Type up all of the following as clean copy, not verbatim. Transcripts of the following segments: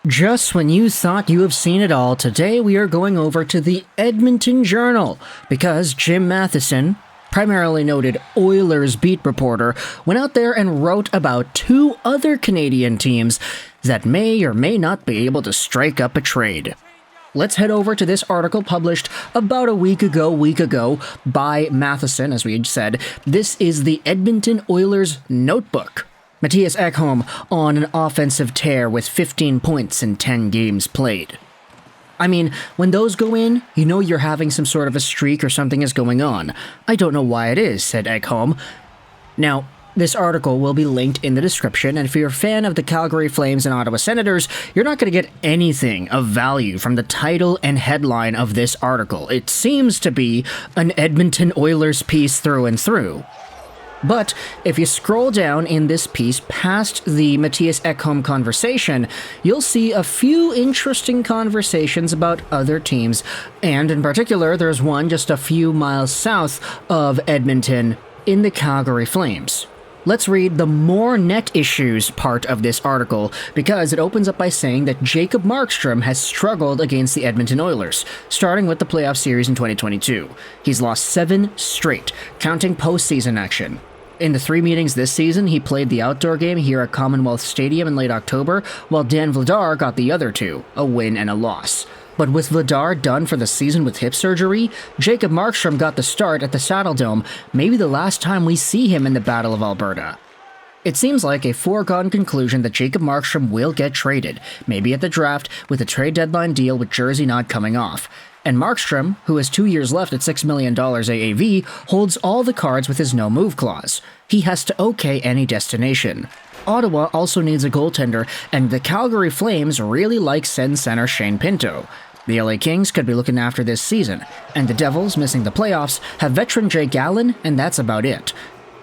Just when you thought you have seen it all, today we are going over to the Edmonton Journal because Jim Matheson, primarily noted Oilers beat reporter, went out there and wrote about two other Canadian teams that may or may not be able to strike up a trade. Let's head over to this article published about a week ago by Matheson, as we had said. This is the Edmonton Oilers Notebook. Mattias Ekholm on an offensive tear with 15 points in 10 games played. I mean, when those go in, you know you're having some sort of a streak or something is going on. I don't know why it is, said Ekholm. Now, this article will be linked in the description, and if you're a fan of the Calgary Flames and Ottawa Senators, you're not going to get anything of value from the title and headline of this article. It seems to be an Edmonton Oilers piece through and through. But if you scroll down in this piece past the Mattias Ekholm conversation, you'll see a few interesting conversations about other teams, and in particular, there's one just a few miles south of Edmonton in the Calgary Flames. Let's read the more net issues part of this article, because it opens up by saying that Jacob Markstrom has struggled against the Edmonton Oilers, starting with the playoff series in 2022. He's lost 7 straight, counting postseason action. In the 3 meetings this season, he played the outdoor game here at Commonwealth Stadium in late October, while Dan Vladar got the other 2, a win and a loss. But with Vladar done for the season with hip surgery, Jacob Markstrom got the start at the Saddle Dome, maybe the last time we see him in the Battle of Alberta. It seems like a foregone conclusion that Jacob Markstrom will get traded, maybe at the draft, with a trade deadline deal with Jersey not coming off. And Markstrom, who has 2 years left at $6 million AAV, holds all the cards with his no-move clause. He has to okay any destination. Ottawa also needs a goaltender, and the Calgary Flames really like Sens center Shane Pinto. The LA Kings could be looking after this season, and the Devils, missing the playoffs, have veteran Jake Allen, and that's about it.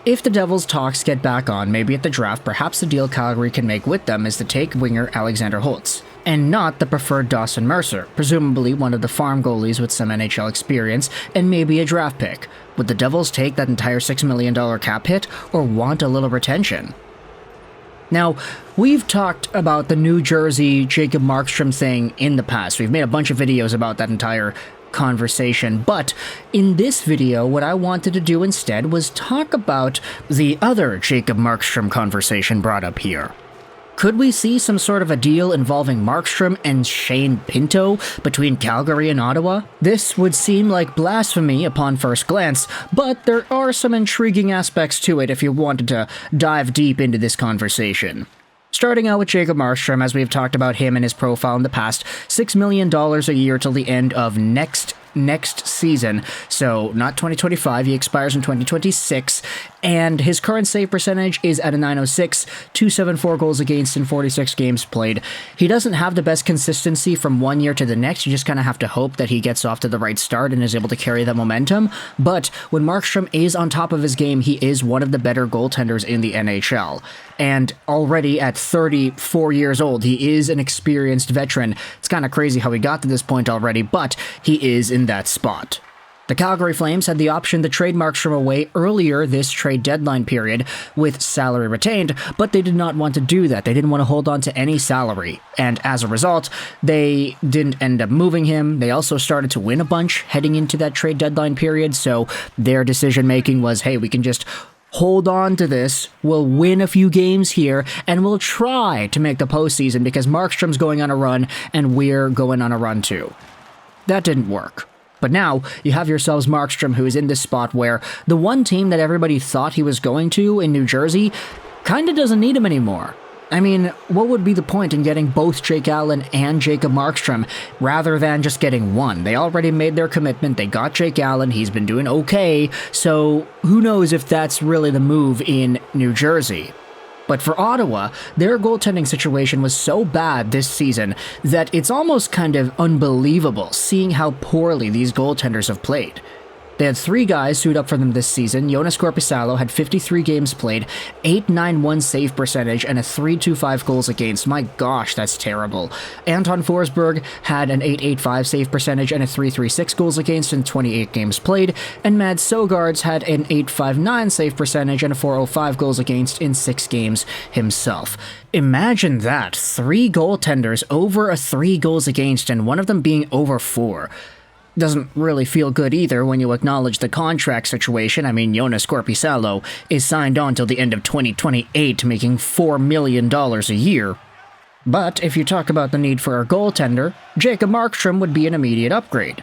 If the Devils' talks get back on, maybe at the draft, perhaps the deal Calgary can make with them is to take winger Alexander Holtz, and not the preferred Dawson Mercer, presumably one of the farm goalies with some NHL experience, and maybe a draft pick. Would the Devils take that entire $6 million cap hit, or want a little retention? Now, we've talked about the New Jersey Jacob Markstrom thing in the past. We've made a bunch of videos about that entire conversation, but in this video, what I wanted to do instead was talk about the other Jacob Markstrom conversation brought up here. Could we see some sort of a deal involving Markstrom and Shane Pinto between Calgary and Ottawa? This would seem like blasphemy upon first glance, but there are some intriguing aspects to it if you wanted to dive deep into this conversation. Starting out with Jacob Markstrom, as we've talked about him and his profile in the past, $6 million a year till the end of next season, so not 2025, he expires in 2026, and his current save percentage is at a .906, 274 goals against in 46 games played. He doesn't have the best consistency from one year to the next. You just kind of have to hope that he gets off to the right start and is able to carry that momentum, but when Markstrom is on top of his game, he is one of the better goaltenders in the NHL. And already at 34 years old, he is an experienced veteran. It's kind of crazy how he got to this point already, but he is in that spot. The Calgary Flames had the option to trade Markstrom away earlier this trade deadline period with salary retained, but they did not want to do that. They didn't want to hold on to any salary, and as a result, they didn't end up moving him. They also started to win a bunch heading into that trade deadline period, so their decision-making was, hey, we can just hold on to this, we'll win a few games here, and we'll try to make the postseason because Markstrom's going on a run, and we're going on a run too. That didn't work. But now, you have yourselves Markstrom, who is in this spot where the one team that everybody thought he was going to in New Jersey kinda doesn't need him anymore. I mean, what would be the point in getting both Jake Allen and Jacob Markstrom rather than just getting one? They already made their commitment, they got Jake Allen, he's been doing okay, so who knows if that's really the move in New Jersey. But for Ottawa, their goaltending situation was so bad this season that it's almost kind of unbelievable seeing how poorly these goaltenders have played. They had 3 guys suit up for them this season. Joonas Korpisalo had 53 games played, 891 save percentage, and a 325 goals against. My gosh, that's terrible. Anton Forsberg had an 885 save percentage and a 336 goals against in 28 games played, and Mads Sogaards had an 859 save percentage and a 405 goals against in 6 games himself. Imagine that, 3 goaltenders over a 3 goals against and one of them being over 4. Doesn't really feel good either when you acknowledge the contract situation. I mean, Joonas Korpisalo is signed on till the end of 2028, making $4 million a year. But if you talk about the need for a goaltender, Jacob Markstrom would be an immediate upgrade.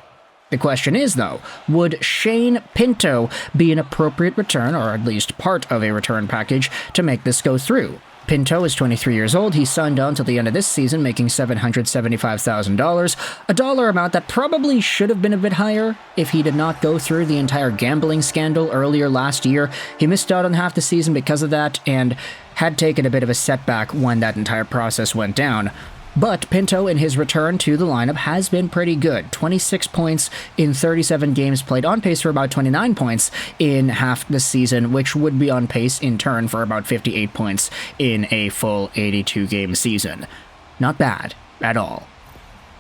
The question is, though, would Shane Pinto be an appropriate return, or at least part of a return package, to make this go through? Pinto is 23 years old. He signed on till the end of this season, making $775,000, a dollar amount that probably should have been a bit higher if he did not go through the entire gambling scandal earlier last year. He missed out on half the season because of that and had taken a bit of a setback when that entire process went down. But Pinto, in his return to the lineup, has been pretty good. 26 points in 37 games played, on pace for about 29 points in half the season, which would be on pace in turn for about 58 points in a full 82-game season. Not bad at all.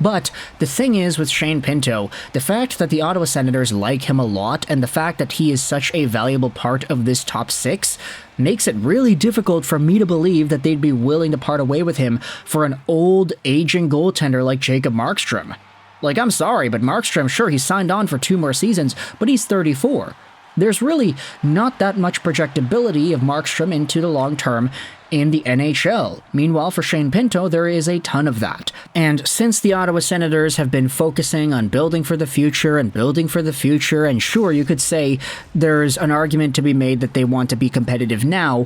But the thing is with Shane Pinto, the fact that the Ottawa Senators like him a lot and the fact that he is such a valuable part of this top 6 makes it really difficult for me to believe that they'd be willing to part away with him for an old, aging goaltender like Jacob Markstrom. Like, I'm sorry, but Markstrom, sure, he signed on for 2 more seasons, but he's 34. There's really not that much projectability of Markstrom into the long term in the NHL. Meanwhile, for Shane Pinto, there is a ton of that. And since the Ottawa Senators have been focusing on building for the future, and sure, you could say there's an argument to be made that they want to be competitive now,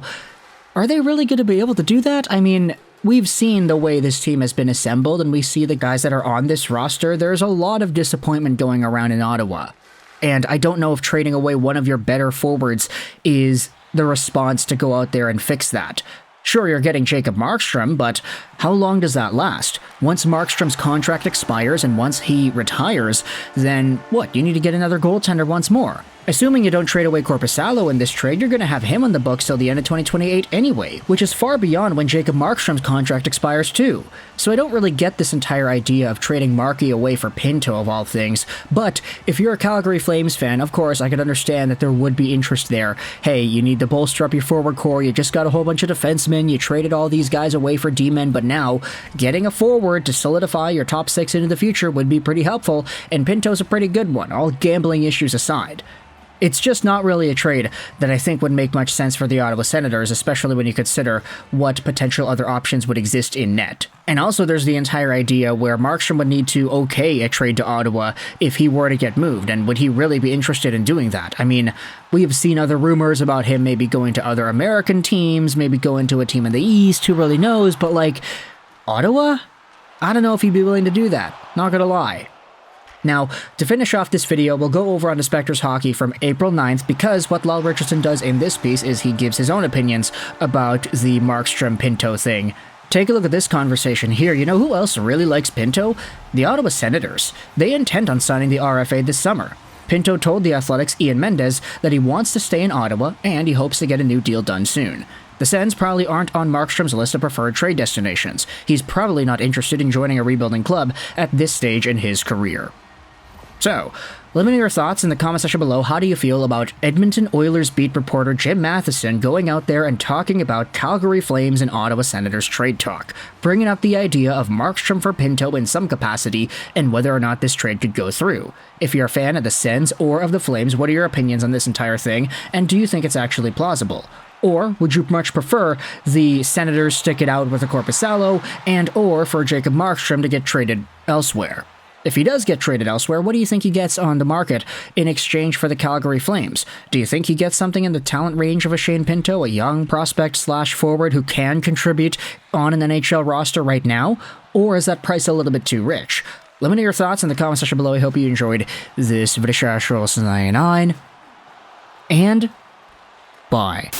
are they really going to be able to do that? I mean, we've seen the way this team has been assembled, and we see the guys that are on this roster. There's a lot of disappointment going around in Ottawa. And I don't know if trading away one of your better forwards is the response to go out there and fix that. Sure, you're getting Jacob Markstrom, but how long does that last? Once Markstrom's contract expires and once he retires, then what? You need to get another goaltender once more. Assuming you don't trade away Korpisalo in this trade, you're going to have him on the books till the end of 2028 anyway, which is far beyond when Jacob Markstrom's contract expires too. So I don't really get this entire idea of trading Marky away for Pinto of all things, but if you're a Calgary Flames fan, of course I could understand that there would be interest there. Hey, you need to bolster up your forward core, you just got a whole bunch of defensemen, you traded all these guys away for D-men, but now getting a forward to solidify your top 6 into the future would be pretty helpful, and Pinto's a pretty good one, all gambling issues aside. It's just not really a trade that I think would make much sense for the Ottawa Senators, especially when you consider what potential other options would exist in net. And also there's the entire idea where Markstrom would need to okay a trade to Ottawa if he were to get moved, and would he really be interested in doing that? I mean, we have seen other rumors about him maybe going to other American teams, maybe going to a team in the East, who really knows, but like, Ottawa? I don't know if he'd be willing to do that, not gonna lie. Now, to finish off this video, we'll go over on the Spectres Hockey from April 9th, because what Lyle Richardson does in this piece is he gives his own opinions about the Markstrom-Pinto thing. Take a look at this conversation here. You know who else really likes Pinto? The Ottawa Senators. They intend on signing the RFA this summer. Pinto told The Athletic's Ian Mendes that he wants to stay in Ottawa and he hopes to get a new deal done soon. The Sens probably aren't on Markstrom's list of preferred trade destinations. He's probably not interested in joining a rebuilding club at this stage in his career. So, let me know your thoughts in the comment section below. How do you feel about Edmonton Oilers beat reporter Jim Matheson going out there and talking about Calgary Flames and Ottawa Senators trade talk, bringing up the idea of Markstrom for Pinto in some capacity and whether or not this trade could go through? If you're a fan of the Sens or of the Flames, what are your opinions on this entire thing, and do you think it's actually plausible? Or would you much prefer the Senators stick it out with a Korpisalo and or for Jacob Markstrom to get traded elsewhere? If he does get traded elsewhere, what do you think he gets on the market in exchange for the Calgary Flames? Do you think he gets something in the talent range of a Shane Pinto, a young prospect/forward who can contribute on an NHL roster right now? Or is that price a little bit too rich? Let me know your thoughts in the comment section below. I hope you enjoyed this video. And bye.